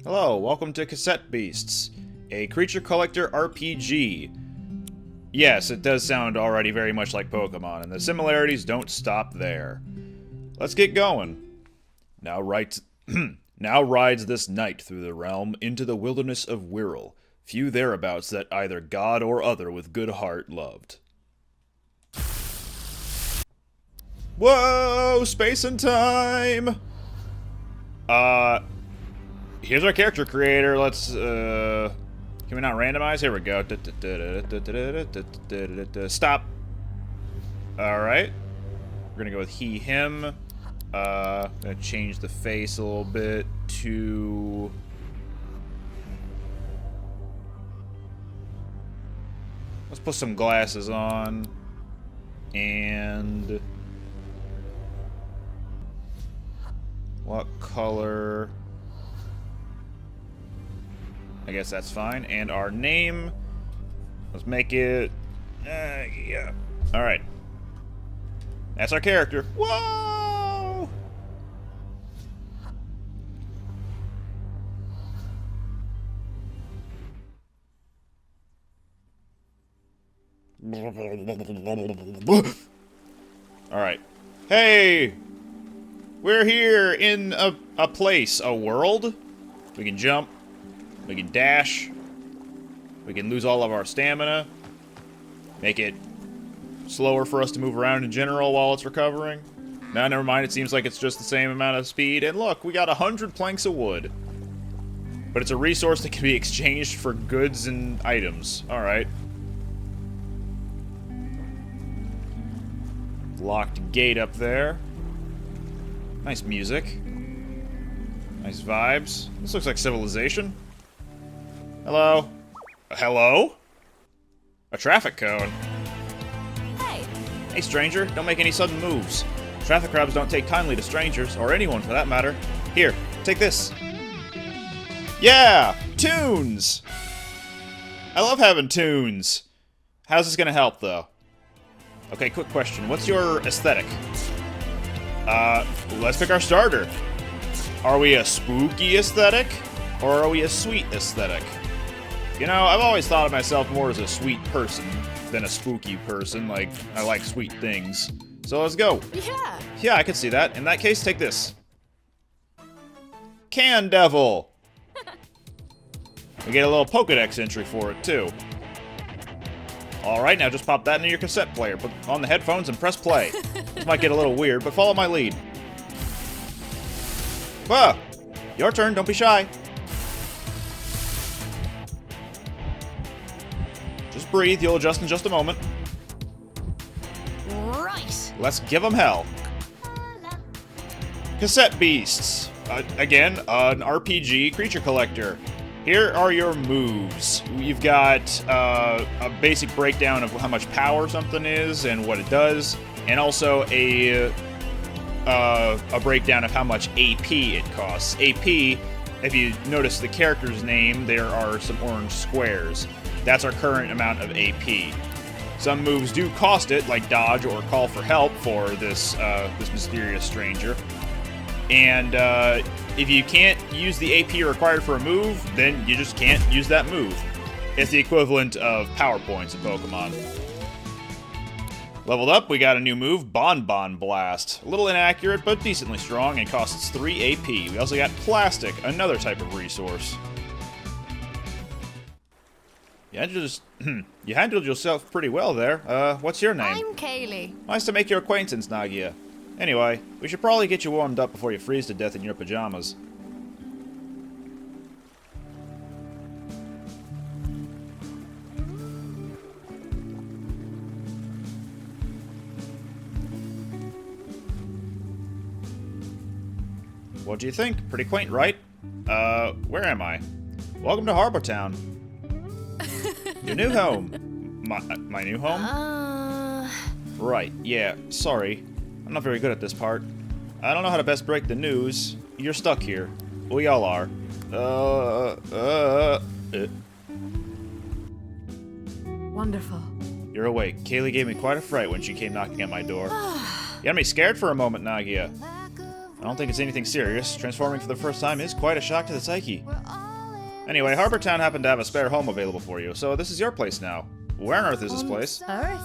Hello, welcome to Cassette Beasts, a creature collector RPG. Yes, it does sound already very much like Pokemon, and the similarities don't stop there. Let's get going. Now rides this knight through the realm into the wilderness of Wirral. Few thereabouts that either god or other with good heart loved. Whoa! Space and time! Here's our character creator. Let's, can we not randomize? Here we go. Stop. Alright. We're gonna go with he, him. Gonna change the face a little bit to... Let's put some glasses on. And... what color? I guess that's fine. And our name, let's make it, yeah. All right. That's our character. Whoa! All right. Hey! We're here in a place, a world. We can jump. We can dash. We can lose all of our stamina. Make it slower for us to move around in general while it's recovering. No, never mind. It seems like it's just the same amount of speed. And look, we got 100 planks of wood. But it's a resource that can be exchanged for goods and items. Alright. Locked gate up there. Nice music. Nice vibes. This looks like civilization. Hello? Hello? A traffic cone. Hey! Hey, stranger, don't make any sudden moves. Traffic crabs don't take kindly to strangers, or anyone for that matter. Here, take this. Yeah! Tunes! I love having tunes. How's this gonna help, though? Okay, quick question. What's your aesthetic? Let's pick our starter. Are we a spooky aesthetic? Or are we a sweet aesthetic? You know, I've always thought of myself more as a sweet person than a spooky person. Like, I like sweet things. So let's go. Yeah! Yeah, I can see that. In that case, take this. Candevil! We get a little Pokedex entry for it, too. Alright, now just pop that into your cassette player, put on the headphones, and press play. This might get a little weird, but follow my lead. Whoa! Your turn, don't be shy. Just breathe, you'll adjust in just a moment. Right! Let's give them hell. Cassette Beasts. Again, an RPG creature collector. Here are your moves. You've got a basic breakdown of how much power something is and what it does, and also a breakdown of how much AP it costs. AP, if you notice the character's name, there are some orange squares. That's our current amount of AP. Some moves do cost it, like dodge or call for help for this mysterious stranger. And if you can't use the AP required for a move, then you just can't use that move. It's the equivalent of power points in Pokemon. Leveled up, we got a new move, Bonbon Blast. A little inaccurate, but decently strong, and costs 3 AP. We also got Plastic, another type of resource. You handled yourself pretty well there. What's your name? I'm Kaylee. Nice to make your acquaintance, Nagia. Anyway, we should probably get you warmed up before you freeze to death in your pajamas. What do you think? Pretty quaint, right? Where am I? Welcome to Harbor Town. Your new home. My new home? Right, yeah, sorry. I'm not very good at this part. I don't know how to best break the news. You're stuck here. We all are. Wonderful. You're awake. Kaylee gave me quite a fright when she came knocking at my door. You had me scared for a moment, Nagia. don't think it's anything serious. Transforming for the first time is quite a shock to the psyche. Anyway, Harbor Town happened to have a spare home available for you, so this is your place now. Where on Earth is this place? Earth?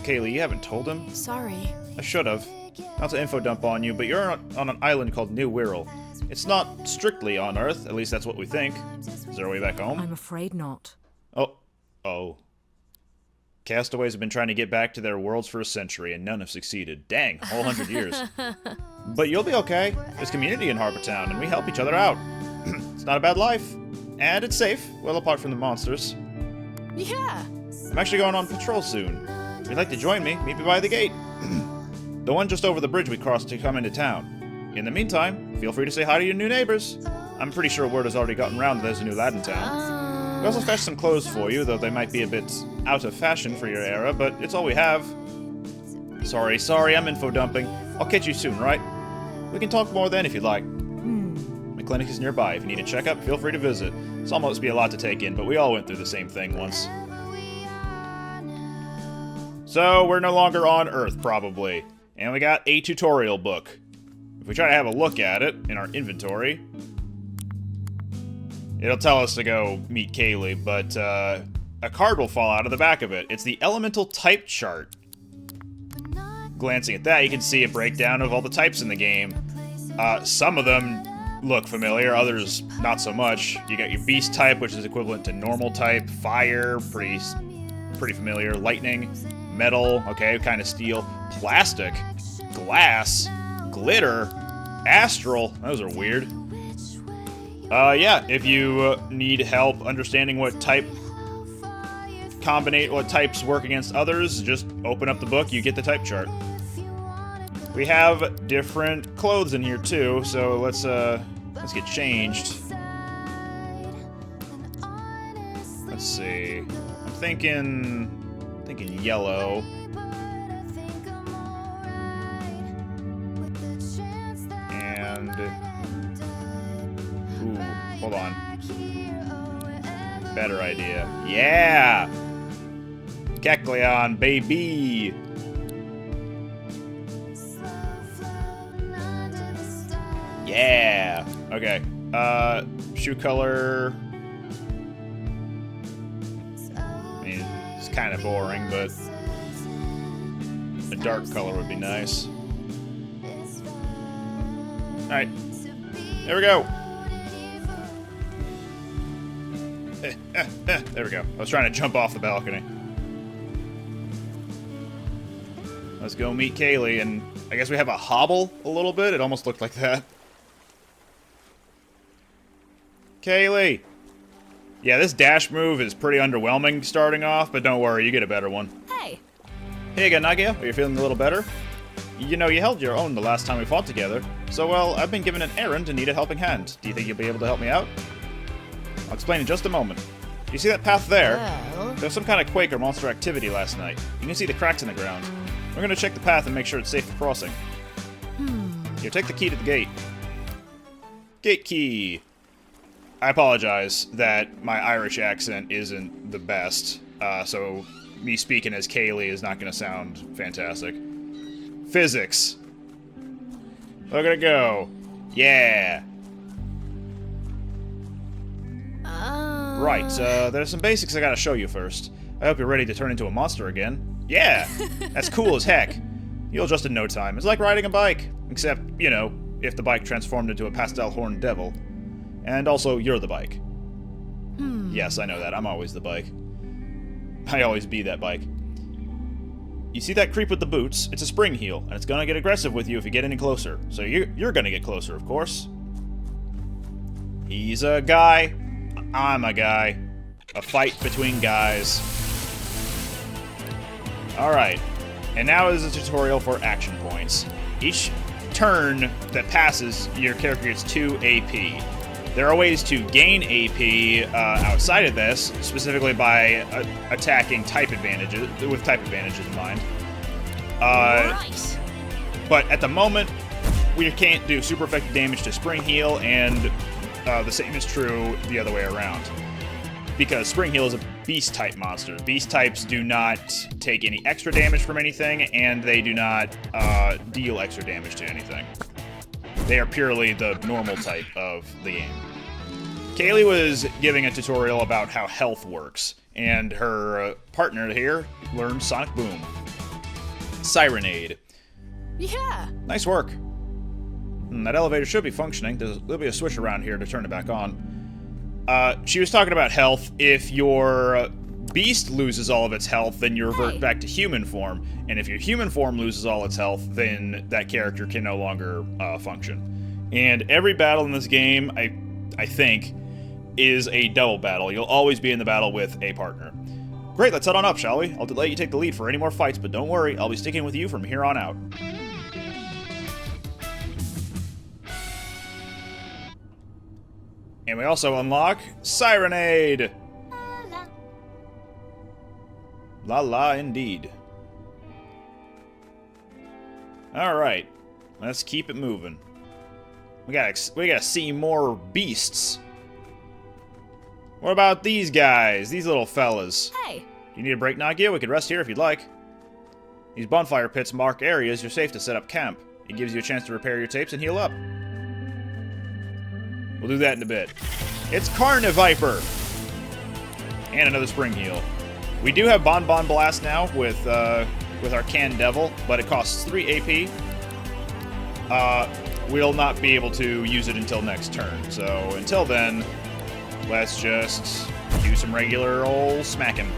Kaylee, you haven't told him? Sorry. I should have. Not to info dump on you, but you're on an island called New Wirral. It's not strictly on Earth, at least that's what we think. Is there a way back home? I'm afraid not. Oh. Castaways have been trying to get back to their worlds for a century, and none have succeeded. Dang, a whole 100 years. But you'll be okay. There's community in Harbor Town, and we help each other out. It's not a bad life. And it's safe, well apart from the monsters. Yeah. I'm actually going on patrol soon. If you'd like to join me, meet me by the gate. The one just over the bridge we crossed to come into town. In the meantime, feel free to say hi to your new neighbors. I'm pretty sure word has already gotten around that there's a new lad in town. We also fetched some clothes for you, though they might be a bit out of fashion for your era, but it's all we have. Sorry, I'm info dumping. I'll catch you soon, right? We can talk more then if you'd like. My clinic is nearby. If you need a checkup, feel free to visit. It's almost be a lot to take in, but we all went through the same thing once. So, we're no longer on Earth, probably. And we got a tutorial book. If we try to have a look at it in our inventory, it'll tell us to go meet Kaylee, but a card will fall out of the back of it. It's the Elemental Type Chart. Glancing at that, you can see a breakdown of all the types in the game. Some of them look familiar, others not so much. You got your Beast type, which is equivalent to Normal type. Fire, pretty familiar. Lightning, Metal, okay, kind of Steel. Plastic, Glass, Glitter, Astral. Those are weird. Yeah, if you need help understanding what types work against others, just open up the book, you get the type chart. We have different clothes in here too, so let's get changed. Let's see. I'm thinking yellow. And ooh, hold on. Better idea. Yeah! Kecleon, baby! Yeah! Okay. Shoe color. I mean, it's kind of boring, but a dark color would be nice. Alright. There we go. There we go. I was trying to jump off the balcony. Let's go meet Kaylee, and I guess we have a hobble a little bit. It almost looked like that. Kaylee! Yeah, this dash move is pretty underwhelming starting off, but don't worry, you get a better one. Hey! Hey again, Nagia. Are you feeling a little better? You know, you held your own the last time we fought together. So, well, I've been given an errand and need a helping hand. Do you think you'll be able to help me out? I'll explain in just a moment. You see that path there? Well... There was some kind of quake or monster activity last night. You can see the cracks in the ground. We're gonna check the path and make sure it's safe for crossing. Here, take the key to the gate. Gate key. I apologize that my Irish accent isn't the best, so me speaking as Kaylee is not gonna sound fantastic. Physics. Look at it go. Yeah. Right, there's some basics I gotta show you first. I hope you're ready to turn into a monster again. Yeah! That's cool as heck. You'll adjust in no time. It's like riding a bike. Except, you know, if the bike transformed into a pastel horned devil. And also, you're the bike. Yes, I know that. I'm always the bike. I always be that bike. You see that creep with the boots? It's a spring heel, and it's gonna get aggressive with you if you get any closer. So you're gonna get closer, of course. He's a guy. I'm a guy. A fight between guys. Alright. And now is a tutorial for action points. Each turn that passes, your character gets 2 AP. There are ways to gain AP outside of this, specifically by attacking type advantages, with type advantages in mind. Right. But at the moment, we can't do super effective damage to Spring Heal, and the same is true the other way around. Because Spring Heal is a Beast-type monster. Beast types do not take any extra damage from anything, and they do not deal extra damage to anything. They are purely the normal type of the game. Kaylee was giving a tutorial about how health works, and her partner here learned Sonic Boom. Sirenade. Yeah. Nice work. That elevator should be functioning. There'll be a switch around here to turn it back on. She was talking about health. If your beast loses all of its health, then you revert back to human form. And if your human form loses all its health, then that character can no longer function. And every battle in this game, I think, is a double battle. You'll always be in the battle with a partner. Great, let's head on up, shall we? I'll let you take the lead for any more fights, but don't worry, I'll be sticking with you from here on out. And we also unlock Sirenade! La la indeed. Alright, let's keep it moving. We gotta see more beasts. What about these guys? These little fellas? Hey. You need a break, Nagia? We could rest here if you'd like. These bonfire pits mark areas you're safe to set up camp. It gives you a chance to repair your tapes and heal up. We'll do that in a bit. It's Carniviper! And another spring heal. We do have Bon Bon Blast now with our Candevil, but it costs 3 AP. We'll not be able to use it until next turn. So until then, let's just do some regular old smacking.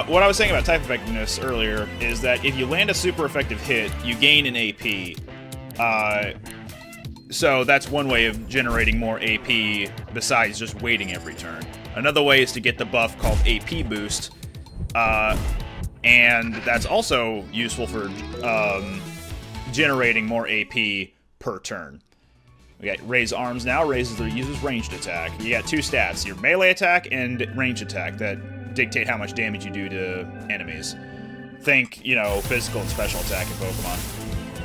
What I was saying about type effectiveness earlier is that if you land a super effective hit, you gain an AP. So that's one way of generating more AP besides just waiting every turn. Another way is to get the buff called AP Boost, and that's also useful for generating more AP per turn. We got Raise Arms now, raises the user's ranged attack. You got two stats, your melee attack and ranged attack, that dictate how much damage you do to enemies. Think, you know, physical and special attack in Pokemon.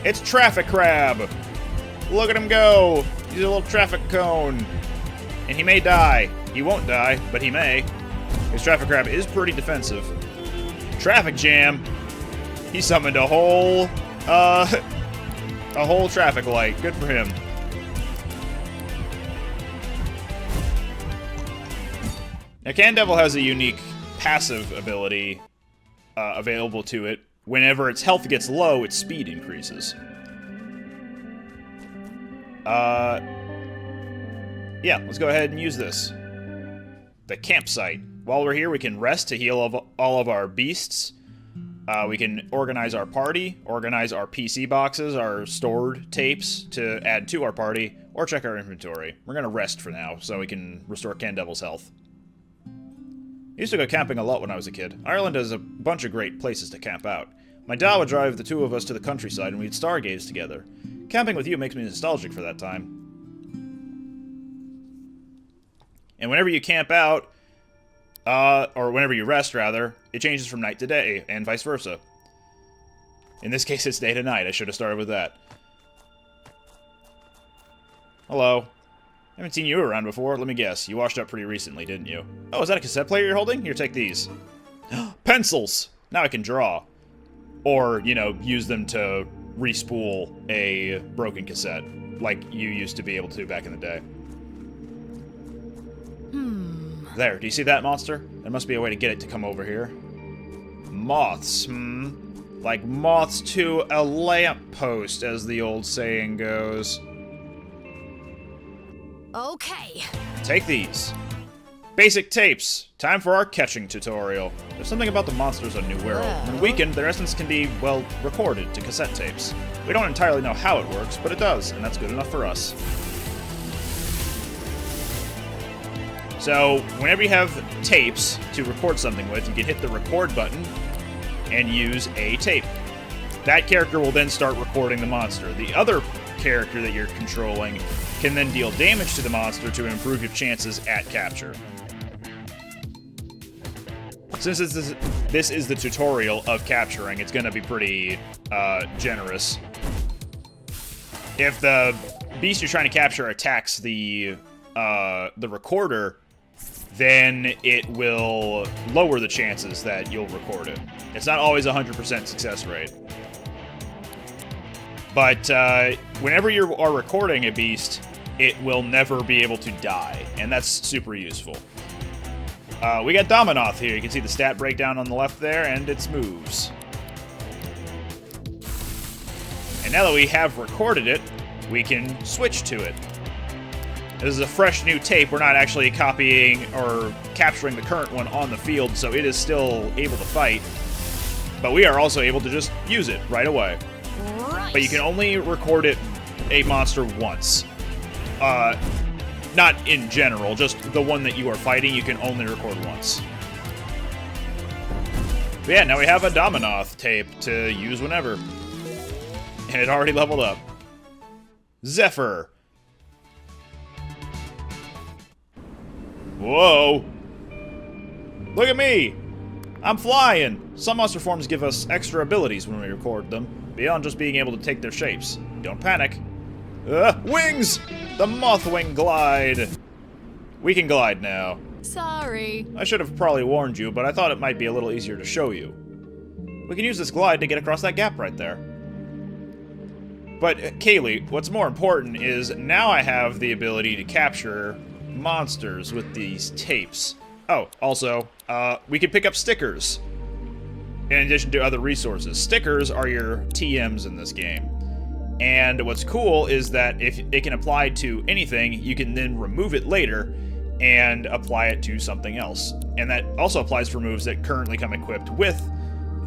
It's Traffic Crab! Look at him go! He's a little traffic cone. And he may die. He won't die, but he may. His Traffic Crab is pretty defensive. Traffic Jam! He summoned a whole traffic light. Good for him. Now, Candevil has a unique passive ability available to it. Whenever its health gets low, its speed increases. Yeah, let's go ahead and use this. The campsite. While we're here, we can rest to heal all of our beasts. We can organize our party, organize our PC boxes, our stored tapes to add to our party, or check our inventory. We're gonna rest for now, so we can restore Candevil's health. I used to go camping a lot when I was a kid. Ireland has a bunch of great places to camp out. My dad would drive the two of us to the countryside and we'd stargaze together. Camping with you makes me nostalgic for that time. And whenever you camp out, or whenever you rest, rather, it changes from night to day, and vice versa. In this case, it's day to night. I should have started with that. Hello. I haven't seen you around before. Let me guess. You washed up pretty recently, didn't you? Oh, is that a cassette player you're holding? Here, take these. Pencils! Now I can draw. Or, you know, use them to re-spool a broken cassette, like you used to be able to back in the day. There, do you see that monster? There must be a way to get it to come over here. Moths, like moths to a lamppost, as the old saying goes. Okay. Take these. Basic tapes. Time for our catching tutorial. There's something about the monsters on New World. When weakened, their essence can be, well, recorded to cassette tapes. We don't entirely know how it works, but it does, and that's good enough for us. So, whenever you have tapes to record something with, you can hit the record button and use a tape. That character will then start recording the monster. The other character that you're controlling can then deal damage to the monster to improve your chances at capture. Since this is the tutorial of capturing, it's going to be pretty generous. If the beast you're trying to capture attacks the recorder, then it will lower the chances that you'll record it. It's not always 100% success rate. But whenever you are recording a beast, it will never be able to die, and that's super useful. We got Dominoth here. You can see the stat breakdown on the left there, and its moves. And now that we have recorded it, we can switch to it. This is a fresh new tape. We're not actually copying or capturing the current one on the field, so it is still able to fight. But we are also able to just use it right away. Right. But you can only record a monster once. Not in general, just the one that you are fighting, you can only record once. But yeah, now we have a Dominoth tape to use whenever. And it already leveled up. Zephyr. Whoa. Look at me. I'm flying. Some monster forms give us extra abilities when we record them, beyond just being able to take their shapes. Don't panic. Wings! The Mothwing Glide! We can glide now. Sorry. I should have probably warned you, but I thought it might be a little easier to show you. We can use this glide to get across that gap right there. But, Kaylee, what's more important is now I have the ability to capture monsters with these tapes. Oh, also, we can pick up stickers in addition to other resources. Stickers are your TMs in this game. And what's cool is that if it can apply to anything, you can then remove it later and apply it to something else. And that also applies for moves that currently come equipped with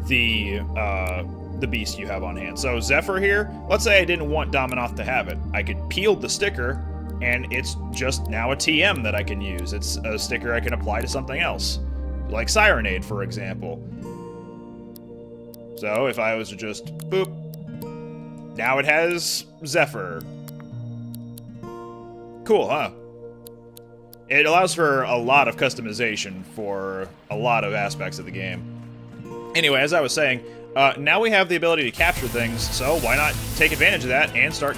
the beast you have on hand. So Zephyr here, let's say I didn't want Dominoth to have it. I could peel the sticker, and it's just now a TM that I can use. It's a sticker I can apply to something else, like Sirenade, for example. So if I was to just boop, now it has Zephyr. Cool, huh? It allows for a lot of customization for a lot of aspects of the game. Anyway, as I was saying, now we have the ability to capture things, so why not take advantage of that and start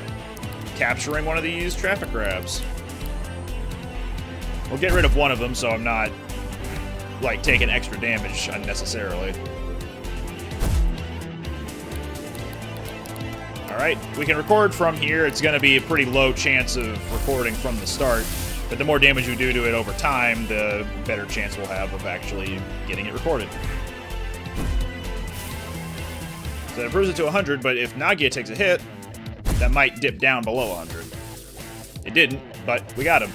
capturing one of these traffic grabs? We'll get rid of one of them so I'm not, like, taking extra damage unnecessarily. Alright, we can record from here. It's going to be a pretty low chance of recording from the start, but the more damage we do to it over time, the better chance we'll have of actually getting it recorded. So it improves it to 100, but if Nagia takes a hit, that might dip down below 100. It didn't, but we got him.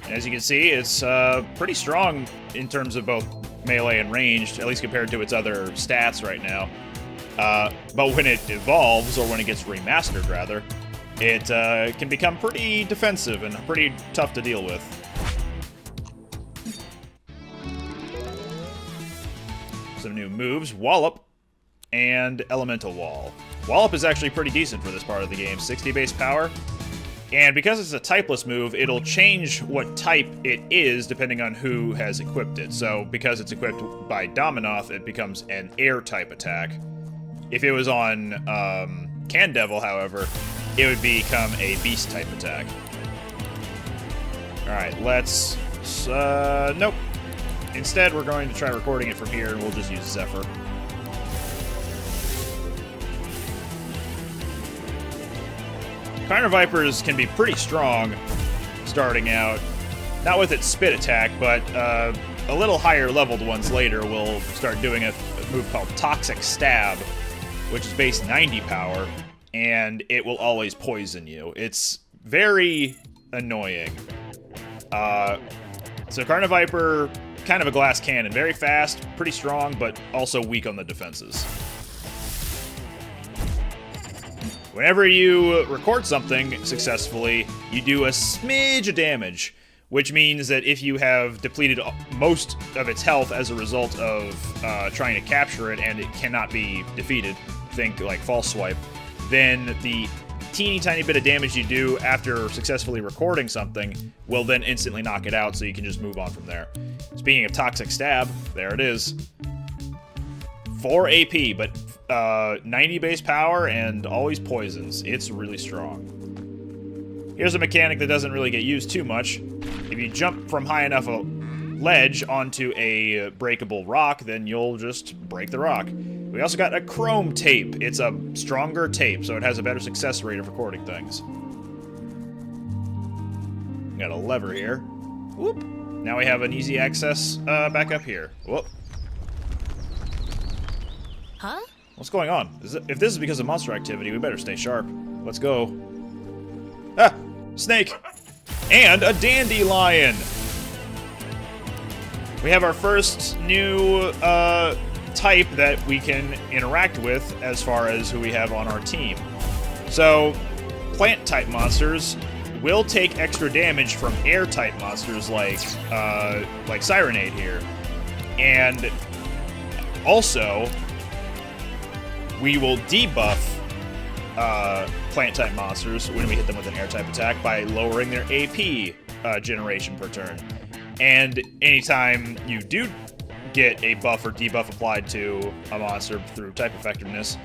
And as you can see, it's pretty strong in terms of both melee and ranged, at least compared to its other stats right now. But when it evolves, or when it gets remastered, rather, it can become pretty defensive and pretty tough to deal with. Some new moves, Wallop and Elemental Wall. Wallop is actually pretty decent for this part of the game, 60 base power. And because it's a typeless move, it'll change what type it is depending on who has equipped it. So because it's equipped by Dominoth, it becomes an air type attack. If it was on Candevil, however, it would become a beast type attack. Alright, let's... nope. Instead, we're going to try recording it from here, and we'll just use Zephyr. Carner Vipers can be pretty strong starting out. Not with its spit attack, but a little higher leveled ones later will start doing a move called Toxic Stab, which is base 90 power, and it will always poison you. It's very annoying. So Carner Viper, kind of a glass cannon. Very fast, pretty strong, but also weak on the defenses. Whenever you record something successfully, you do a smidge of damage, which means that if you have depleted most of its health as a result of trying to capture it and it cannot be defeated, think like False Swipe, then the teeny tiny bit of damage you do after successfully recording something will then instantly knock it out, so you can just move on from there. Speaking of Toxic Stab, there it is. 4 AP, but 90 base power and always poisons. It's really strong. Here's a mechanic that doesn't really get used too much. If you jump from high enough a ledge onto a breakable rock, then you'll just break the rock. We also got a chrome tape. It's a stronger tape, so it has a better success rate of recording things. Got a lever here. Whoop. Now we have an easy access back up here. Whoop. Huh? What's going on? If this is because of monster activity, we better stay sharp. Let's go. Ah! Snake! And a dandelion! We have our first new type that we can interact with as far as who we have on our team. So, plant-type monsters will take extra damage from air-type monsters like Sirenade here. And also, we will debuff plant-type monsters when we hit them with an air-type attack by lowering their AP generation per turn. And anytime you do get a buff or debuff applied to a monster through type effectiveness,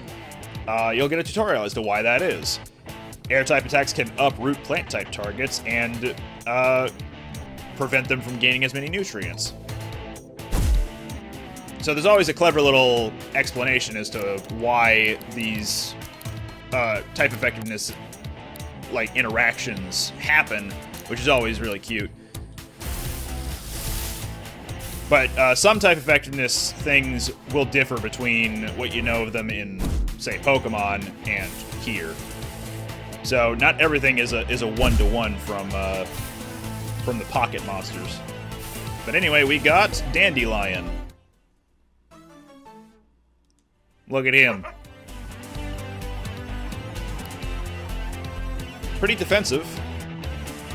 you'll get a tutorial as to why that is. Air-type attacks can uproot plant-type targets and prevent them from gaining as many nutrients. So there's always a clever little explanation as to why these type effectiveness interactions happen, which is always really cute. But some type effectiveness things will differ between what you know of them in, say, Pokemon and here. So not everything is a one-to-one from the pocket monsters. But anyway, we got Dandelion. Look at him. Pretty defensive.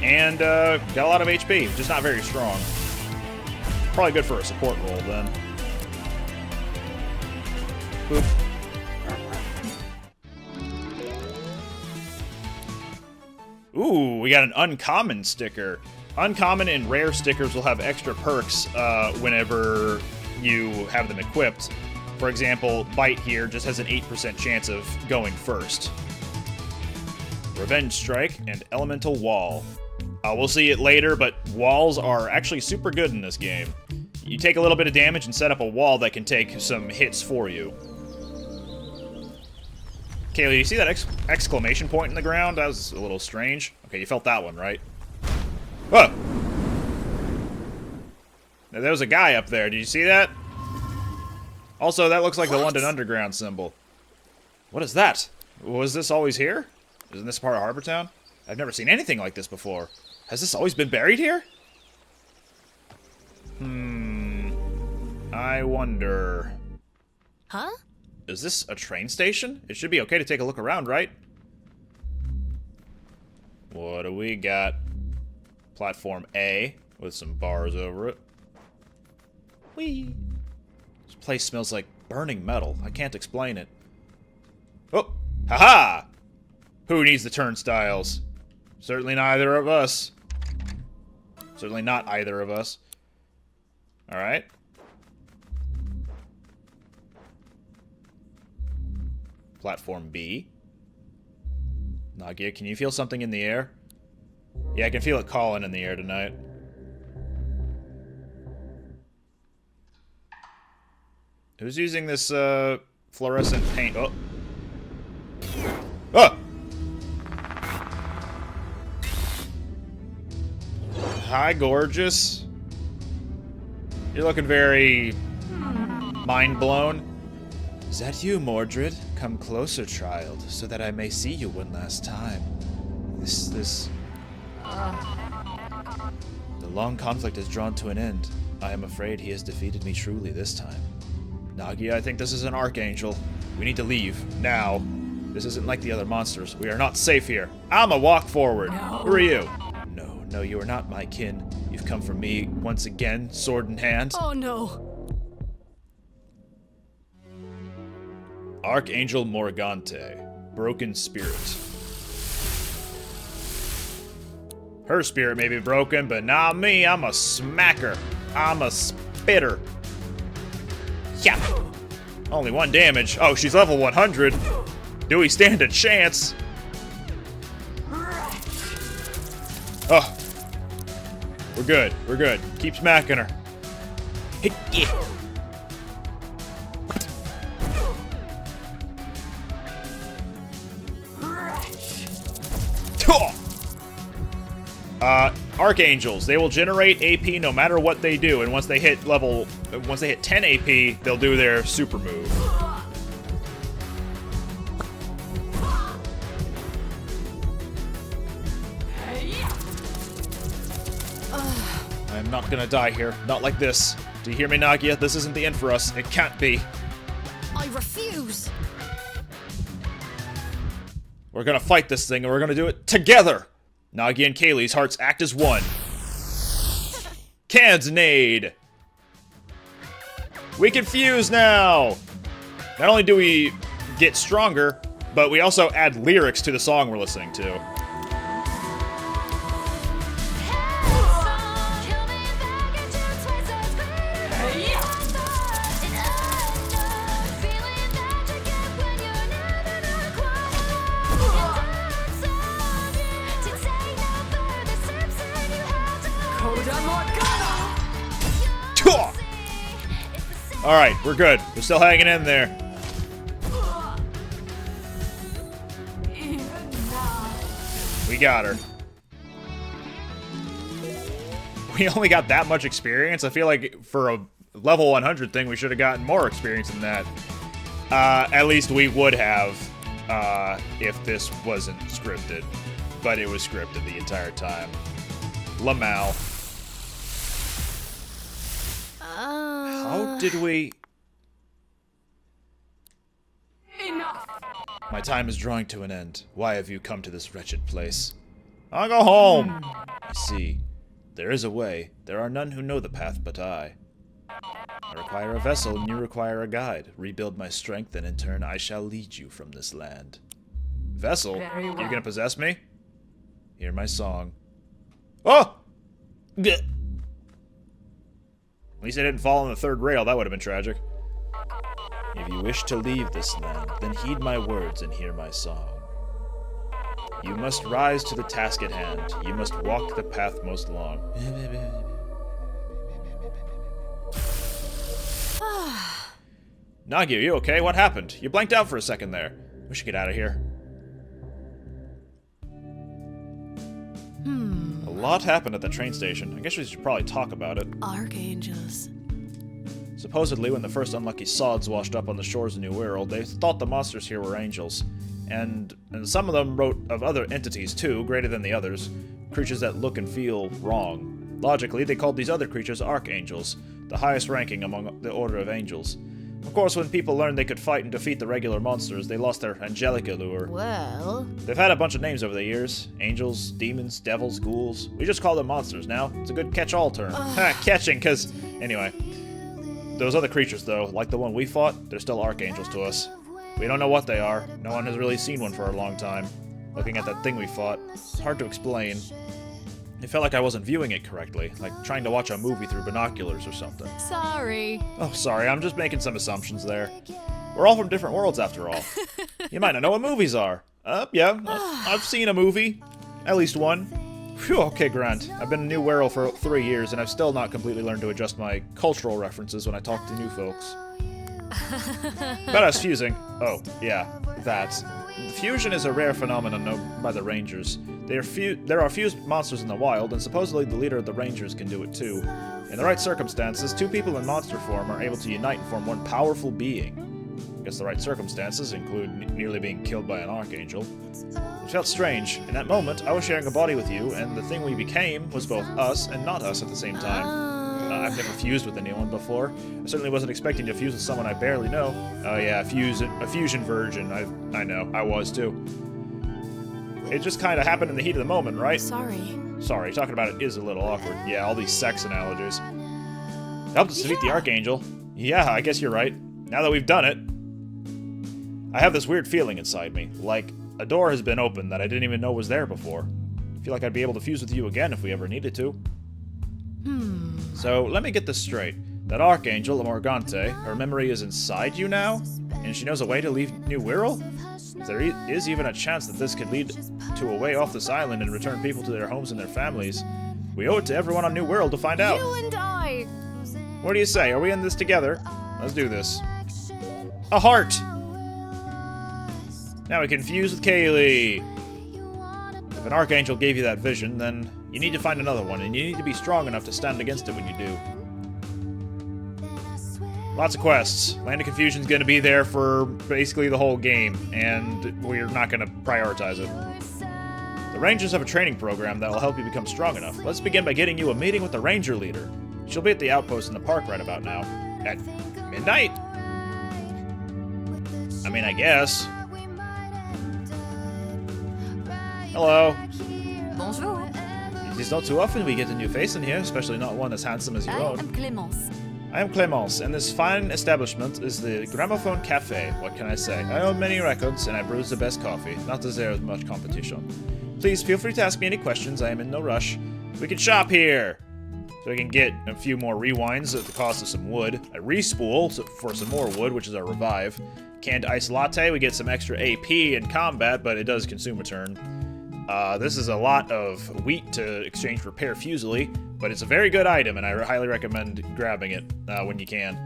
And got a lot of HP, just not very strong. Probably good for a support role, then. Boop. Ooh, we got an uncommon sticker. Uncommon and rare stickers will have extra perks whenever you have them equipped. For example, Bite here just has an 8% chance of going first. Revenge Strike and Elemental Wall. We'll see it later, but walls are actually super good in this game. You take a little bit of damage and set up a wall that can take some hits for you. Kaylee, you see that exclamation point in the ground? That was a little strange. Okay, you felt that one, right? Oh! Now, there was a guy up there. Did you see that? Also, that looks like the London Underground symbol. What is that? Was this always here? Isn't this part of Harbor Town? I've never seen anything like this before. Has this always been buried here? I wonder... Huh? Is this a train station? It should be okay to take a look around, right? What do we got? Platform A, with some bars over it. Whee! This place smells like burning metal. I can't explain it. Oh! Haha! Who needs the turnstiles? Certainly neither of us. Certainly not either of us. Alright. Platform B. Nagia, can you feel something in the air? Yeah, I can feel it calling in the air tonight. Who's using this, fluorescent paint? Oh! Oh! Hi, gorgeous. You're looking very... mind-blown. Is that you, Mordred? Come closer, child, so that I may see you one last time. The long conflict has drawn to an end. I am afraid he has defeated me truly this time. Nagia, I think this is an archangel. We need to leave, now. This isn't like the other monsters. We are not safe here. I'ma walk forward. No. Who are you? No, you are not my kin. You've come for me once again, sword in hand. Oh no. Archangel Morgante, broken spirit. Her spirit may be broken, but not me. I'm a smacker. I'm a spitter. Yeah. Only 1 damage. Oh, she's level 100. Do we stand a chance? Oh. We're good. We're good. Keep smacking her. Hey, yeah. Archangels. They will generate AP no matter what they do, and once they hit 10 AP, they'll do their super move. I'm not gonna die here. Not like this. Do you hear me, Nagia? This isn't the end for us. It can't be. I refuse. We're gonna fight this thing, and we're gonna do it together. Nagia and Kaylee's hearts act as one. Candetails! We can fuse now! Not only do we get stronger, but we also add lyrics to the song we're listening to. Alright, we're good. We're still hanging in there. We got her. We only got that much experience. I feel like for a level 100 thing, we should have gotten more experience than that. At least we would have if this wasn't scripted. But it was scripted the entire time. Lamau. How did we... Enough! My time is drawing to an end. Why have you come to this wretched place? I'll go home! I see. There is a way. There are none who know the path but I. I require a vessel and you require a guide. Rebuild my strength and in turn I shall lead you from this land. Vessel? Very well. You gonna possess me? Hear my song. Oh! Gah. At least I didn't fall on the third rail. That would have been tragic. If you wish to leave this land, then heed my words and hear my song. You must rise to the task at hand. You must walk the path most long. Nagia, you okay? What happened? You blanked out for a second there. We should get out of here. A lot happened at the train station. I guess we should probably talk about it. Archangels. Supposedly, when the first unlucky sods washed up on the shores of New World, they thought the monsters here were angels. And some of them wrote of other entities too, greater than the others. Creatures that look and feel wrong. Logically, they called these other creatures archangels, the highest ranking among the order of angels. Of course, when people learned they could fight and defeat the regular monsters, they lost their angelic allure. Well... They've had a bunch of names over the years. Angels, demons, devils, ghouls. We just call them monsters now. It's a good catch-all term. Catching, because... Anyway. Those other creatures, though, like the one we fought, they're still archangels to us. We don't know what they are. No one has really seen one for a long time. Looking at that thing we fought, it's hard to explain. It felt like I wasn't viewing it correctly, like trying to watch a movie through binoculars or something. Sorry. Oh, sorry, I'm just making some assumptions there. We're all from different worlds, after all. You might not know what movies are. Yeah, I've seen a movie. At least one. Phew, okay, Grant. I've been a new werewolf for 3 years, and I've still not completely learned to adjust my cultural references when I talk to new folks. About us fusing. Oh, yeah, that. Fusion is a rare phenomenon known by the Rangers. There are fused monsters in the wild, and supposedly the leader of the Rangers can do it too. In the right circumstances, two people in monster form are able to unite and form one powerful being. I guess the right circumstances include nearly being killed by an archangel. It felt strange. In that moment, I was sharing a body with you, and the thing we became was both us and not us at the same time. I've never fused with anyone before. I certainly wasn't expecting to fuse with someone I barely know. Oh yeah, a fusion virgin. I know, I was too. It just kind of happened in the heat of the moment, right? Sorry, talking about it is a little awkward. Yeah, all these sex analogies. Helped us defeat the Archangel. Yeah, I guess you're right. Now that we've done it, I have this weird feeling inside me, like a door has been opened that I didn't even know was there before. I feel like I'd be able to fuse with you again if we ever needed to. So, let me get this straight. That Archangel, Morgante, her memory is inside you now? And she knows a way to leave New Wirral? There is even a chance that this could lead to a way off this island and return people to their homes and their families. We owe it to everyone on New Wirral to find out. You and I. What do you say? Are we in this together? Let's do this. A heart! Now we can fuse with Kaylee. If an Archangel gave you that vision, then you need to find another one, and you need to be strong enough to stand against it when you do. Lots of quests. Land of Confusion's gonna be there for basically the whole game, and we're not gonna prioritize it. The Rangers have a training program that will help you become strong enough. Let's begin by getting you a meeting with the Ranger leader. She'll be at the outpost in the park right about now. At midnight? I mean, I guess. Hello. Bonjour. It is not too often we get a new face in here, especially not one as handsome as your I own. am Clémence. I am Clémence, and this fine establishment is the Gramophone Cafe. What can I say? I own many records, and I brew the best coffee. Not that there is much competition. Please feel free to ask me any questions. I am in no rush. We can shop here! So we can get a few more rewinds at the cost of some wood. A respool for some more wood, which is our revive. Canned ice latte, we get some extra AP in combat, but it does consume a turn. This is a lot of wheat to exchange for pear fusili, but it's a very good item, and I highly recommend grabbing it when you can.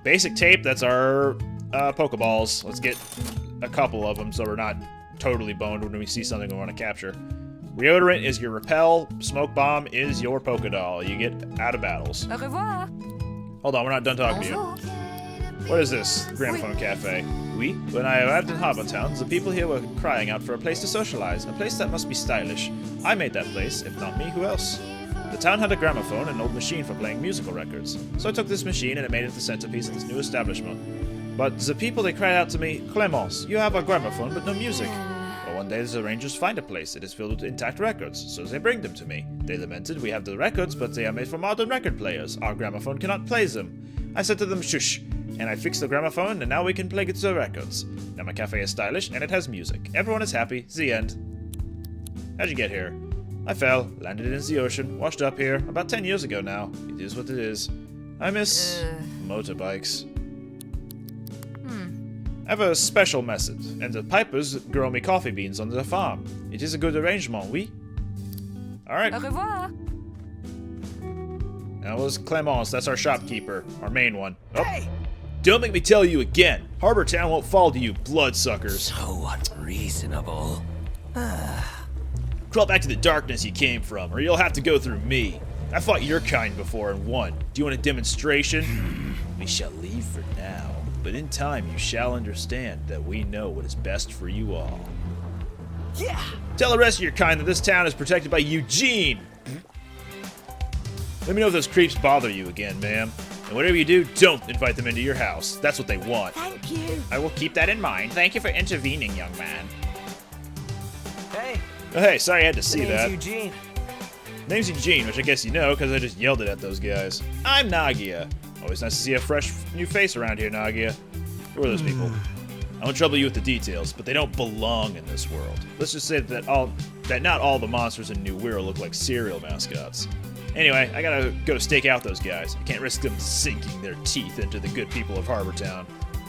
Basic tape, that's our Pokeballs. Let's get a couple of them so we're not totally boned when we see something we want to capture. Reodorant is your repel. Smoke bomb is your Pokédoll. You get out of battles. Au revoir. Hold on, we're not done talking to you. What is this? Gramophone Cafe. Oui? When I arrived in Harbour Town, the people here were crying out for a place to socialize, a place that must be stylish. I made that place, if not me, who else? The town had a gramophone, an old machine for playing musical records. So I took this machine and I made it the centerpiece of this new establishment. But the people, they cried out to me, Clémence, you have a gramophone but no music. Well, one day the Rangers find a place. It is filled with intact records, so they bring them to me. They lamented, we have the records, but they are made for modern record players. Our gramophone cannot play them. I said to them, shush, and I fixed the gramophone, and now we can play the records. Now my cafe is stylish, and it has music. Everyone is happy. The end. How'd you get here? I fell, landed in the ocean, washed up here, about 10 years ago now. It is what it is. I miss motorbikes. I have a special message, and the pipers grow me coffee beans on the farm. It is a good arrangement, oui? Alright. Au revoir. That was Clémence, that's our shopkeeper, our main one. Oh. Hey! Don't make me tell you again! Harbour Town won't fall to you, bloodsuckers. So unreasonable. Crawl back to the darkness you came from, or you'll have to go through me. I fought your kind before and won. Do you want a demonstration? We shall leave for now, but in time you shall understand that we know what is best for you all. Yeah! Tell the rest of your kind that this town is protected by Eugene! Let me know if those creeps bother you again, ma'am. And whatever you do, don't invite them into your house. That's what they want. Thank you! I will keep that in mind. Thank you for intervening, young man. Hey! Oh, hey, sorry I had to see name's that. Eugene. Name's Eugene, which I guess you know, because I just yelled it at those guys. I'm Nagia. Always nice to see a fresh new face around here, Nagia. Who are those people? I won't trouble you with the details, but they don't belong in this world. Let's just say that not all the monsters in New Wirral look like cereal mascots. Anyway, I gotta go stake out those guys. I can't risk them sinking their teeth into the good people of Harbour Town.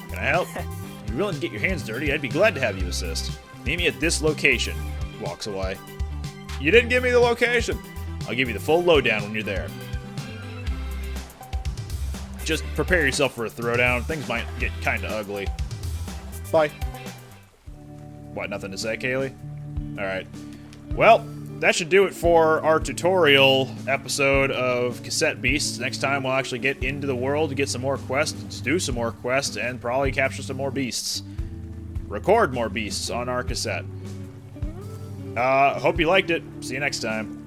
Can I help? If you're willing to get your hands dirty, I'd be glad to have you assist. Meet me at this location. Walks away. You didn't give me the location. I'll give you the full lowdown when you're there. Just prepare yourself for a throwdown. Things might get kinda ugly. Bye. What, nothing to say, Kaylee? Alright. Well, that should do it for our tutorial episode of Cassette Beasts. Next time we'll actually get into the world to get some more quests, do some more quests, and probably capture some more beasts. Record more beasts on our cassette. Hope you liked it. See you next time.